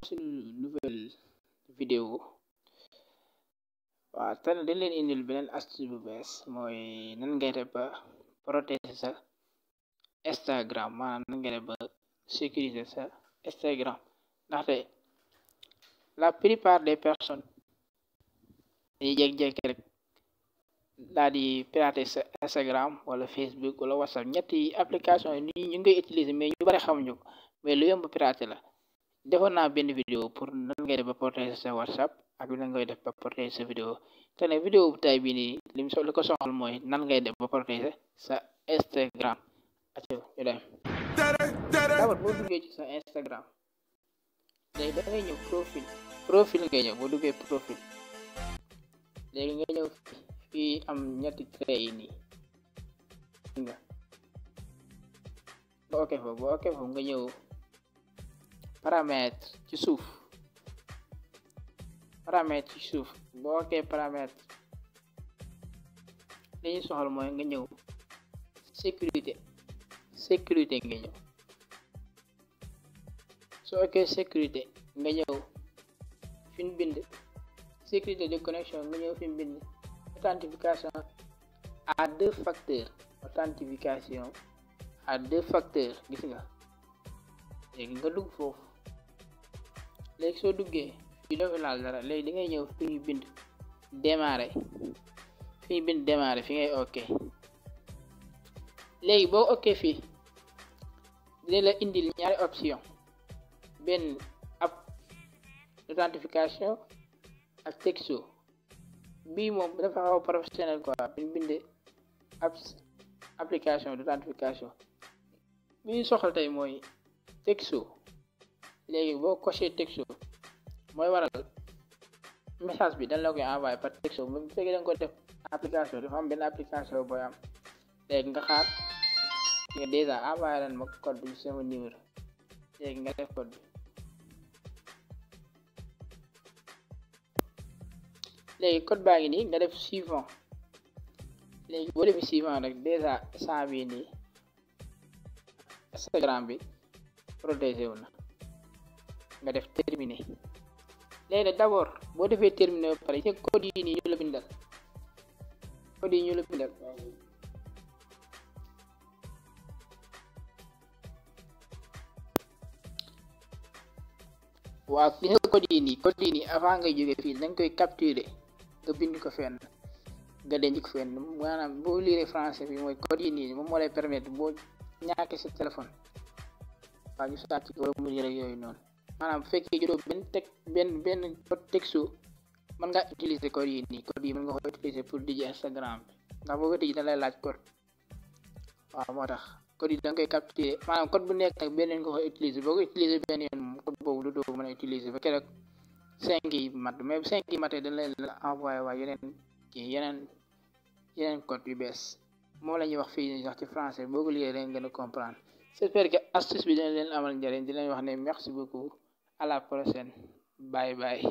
suñu nouvelle vidéo waaw tane dañ leen indil beneen astuce bu bees mooy nan ngay def ba protéger sa Instagram maanaam nan ngay def ba sécuriser sa Instagram ndaxte la plupart des personnes dañuy jékki-jékki rek daal di pirater sa Instagram wala Facebook wala WhatsApp ñetti application yi ni ñu ngay utiliser mais ñu bari xamuñu ko mais lu yomb pirater la defoon naa benn vidéo pour nan ngay def ba protéger sa WhatsApp ak nan ngay def ba protéger sa vidéo te ne vidéo bu tay bii nii li ko soxal mooy nan ngay def ba protéger sa Instagram aco ñu dem d'abord boo duggee ci sa Instagram léegi da ngay ñëw profil ngay ñëw boo duggee profil léegi nga ñëw fii am ñetti trait yi nii nga boo ok foofu nga ñëw paramètre ci suuf boo ok paramètre li ñu soxal mooy nga ñëw sécurité nga ñëw soo ok sécurité nga ñëw fi ñu bind sécurité de connexion nga ñëw fi ñu bind authentification à deux facteurs gis nga léegi nga dugg foofu léegi soo duggee fii doo fi laal dara léegi da ngay ñëw fi ñu bind démarrer fi ngay ok léegi boo ok fii dina la indil ñaari option benn app d'authentification ak texto bii moom dafa xaw professionnel quoi bi ñu bind application d'authentification bi ñu soxal tey mooy texto léegi boo coché texto mooy waral message bi dañ la koy envoyé par texto bu fekkee da nga ko def application dafa am benn application booy am léegi nga xaar nga déjà envoyé leen ma code bi sama numéro léegi nga def code bi léegi code baa ngi nii nga def suivant léegi boo defee suivant rek déjà saa bii nii Instagram bi protégé wu na nga def terminé léegi nag d'abord boo defee terminé ba pare ci code yi nii ñu la bindal waaw gis nga code yi nii avant ngay jógee fii dañ koy capturer nga bind ko fenn nga denc ko fenn maanaam boo lire français bi mooy code yi nii moom moo lay permettre boo ñàkkee sa téléphone waaw ñu sàcc ko wala mu rek yooyu noonu maanaam bu fekkee juróom benn code texto mën nga utiliser code yi nii code yi mën nga ko utiliser pour tijji Instagram bi ndax boo ko tijji da lay laaj code waaw moo tax code yi da nga koy capturer maanaam code bu nekk nag benn nga koy utiliser boo ko utiliser benn yoon moom code boobu du doo mën a utiliser ba keroog 5 yi mat mais bu 5 yi matee dañ lay envoyé waa yeneen code yu bees moom la ñuy wax fii wax ci français boo ko liggéey da nga gën a comprendre j'espère que astuce bi dina leen amal njëriñ di leen wax ne merci beaucoup à la prochaine bye bye